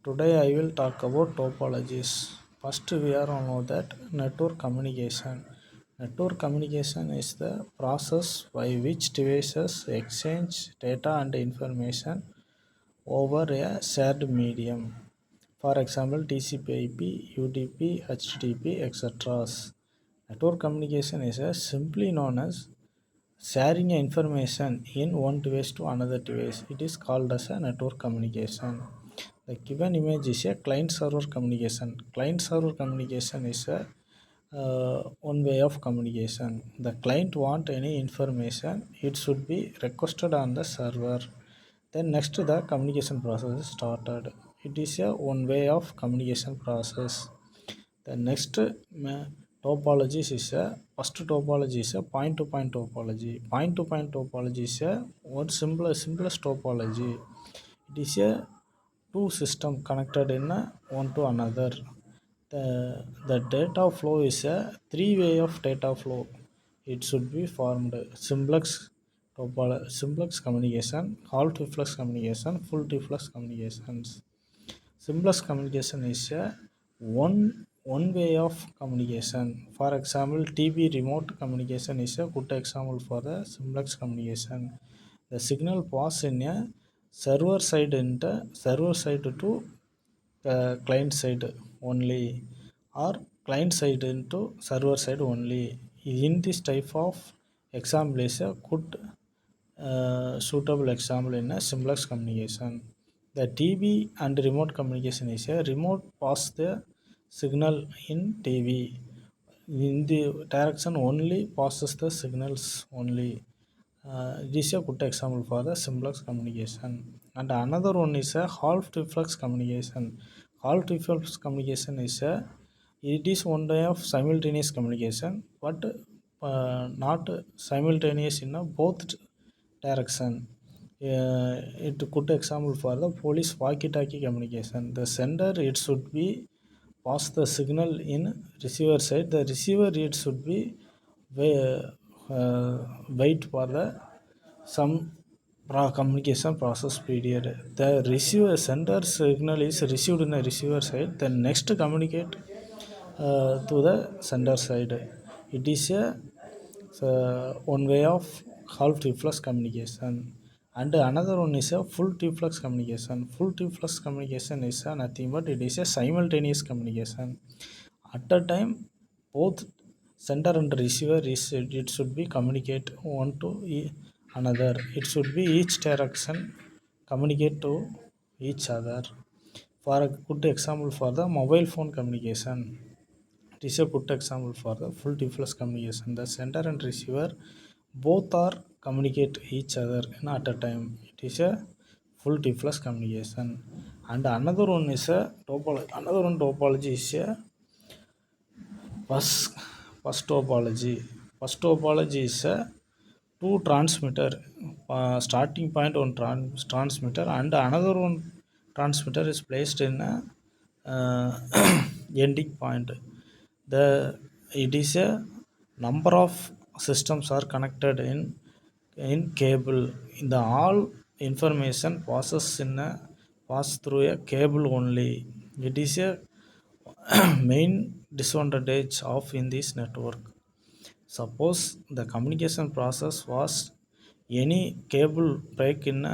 Today I will talk about topologies. First, we are to know that network communication. Network communication is the process by which devices exchange data and information over a shared medium. For example, TCP/IP, UDP, HTTP, etc. Network communication is simply known as sharing information in one device to another device. It is called as a network communication. The given image is a client server communication. Client server communication is a one way of communication. The client want any information, it should be requested on the server. Then next the communication process is started. It is a one way of communication process. The next topologies is a first topology is a point to point topology. Point to point topology is a one simplest topology. It is a two system connected in one to another. The data flow is a three way of data flow. It should be formed simplex communication, half duplex communication, full duplex communications. Simplest communication is a one way of communication. For example, TV remote communication is a good example for the simplex communication. The signal pass in a server side to client side only, or client side into server side only. In this type of example is a good suitable example in a simplex communication. The TV and remote communication is a remote pass the signal in TV. In the direction only passes the signals only. This is a good example for the simplex communication. And another one is a half duplex communication. Half duplex communication is a it is one way of simultaneous communication, but not simultaneous in a both direction. It good example for the police walkie-talkie communication. The sender it should be pass the signal in receiver side. The receiver it should be wait for the some communication process period. The receiver sender signal is received in the receiver side. Then next communicate to the sender side. It is a one way of half duplex communication. And another one is a full duplex communication. Full duplex communication is nothing but it is a simultaneous communication. At a time, both sender and receiver is it should be communicate one to another. It should be each direction communicate to each other. For a good example for the mobile phone communication, it is a good example for the full duplex communication. The sender and receiver both are communicate each other in at a time. It is a full duplex communication. And another one is a topology. Another one topology is a First, first topology. First topology is a two transmitter, starting point on transmitter, and another one transmitter is placed in a ending point. The it is a number of systems are connected in cable. The all information passes in a pass through a cable only. It is a main disadvantage of in this network. Suppose the communication process was any cable break in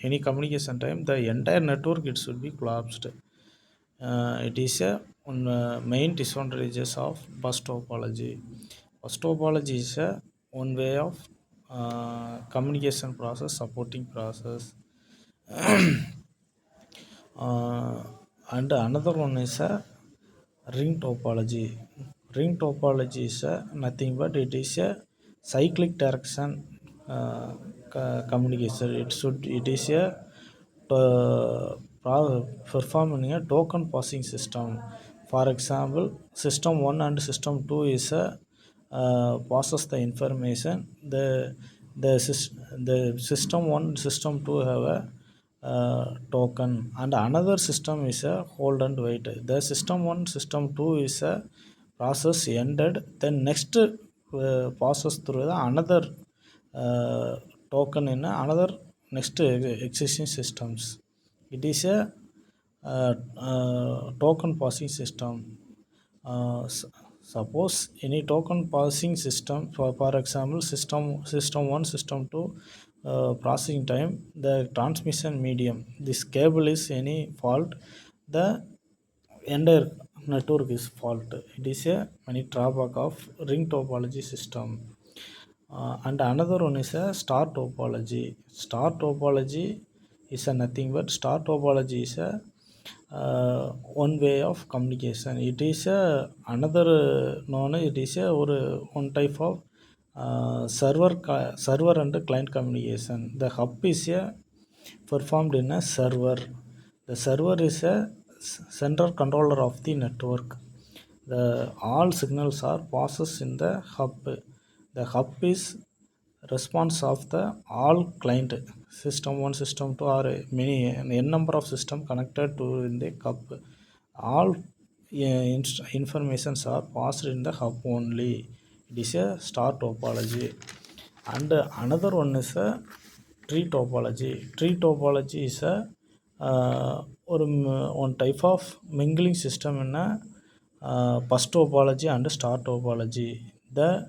any communication time, the entire network it should be collapsed. It is a one main disadvantages of bus topology. Bus topology is a one way of communication process, supporting process. uh, and another one is a ring topology. Ring topology is nothing but it is a cyclic direction communication. It is a performing a token passing system. For example, system 1 and system 2 is a passes the information. The system 1 system 2 have a token, and another system is a hold and wait. The system 1 system 2 is a process ended, then next passes through the another token in another next existing systems. It is a token passing system. Suppose any token passing system, for example, system 1, system 2, processing time, the transmission medium, this cable is any fault, the entire network is fault. It is a many drawback of ring topology system. And another one is a star topology. Star topology is a nothing but star topology is a one way of communication. It is a another known, it is a or one type of server and client communication. The hub is a performed in a server. The server is a central controller of the network. The all signals are processed in the hub. The hub is response of the all client, system 1, system 2, or many n number of system connected to in the hub. All informations are passed in the hub only. It is a star topology. And another one is a tree topology. Tree topology is a one type of mingling system in a bus topology and star topology. The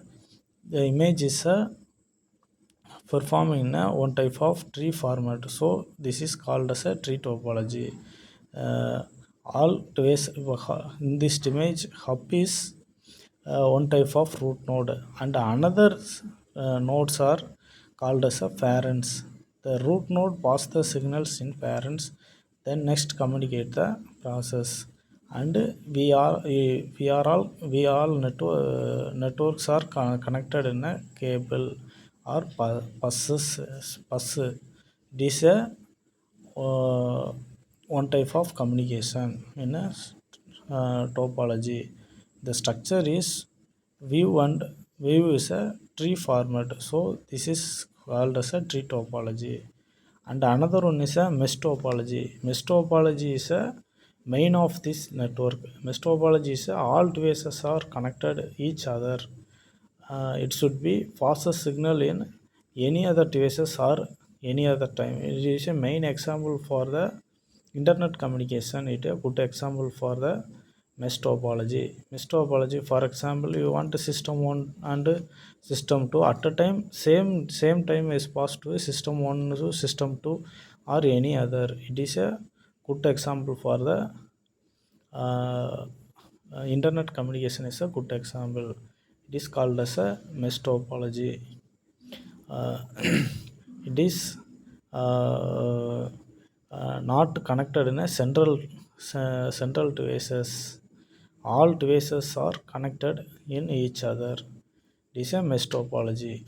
image is a performing in a one type of tree format. So this is called as a tree topology. uh, all twice in this image, hub is one type of root node, and another nodes are called as a parents. The root node pass the signals in parents, then next communicate the process. And we all networks are connected in a cable or bus. It is a uh, one type of communication in a topology. The structure is view is a tree format. So this is called as a tree topology. And another one is a mesh topology. Mesh topology is a main of this network. Mesh topology is all devices are connected each other. It should be fastest signal in any other devices or any other time. It is a main example for the internet communication. It is a good example for the mesh topology. Mesh topology, for example, you want a system 1 and system 2 at a time, same time is passed to system 1 to system 2 or any other. It is a good example for the uh, internet communication is a good example. It is called as a mesh topology. Uh, it is uh, not connected in a central devices. All devices are connected in each other. It is a mesh topology.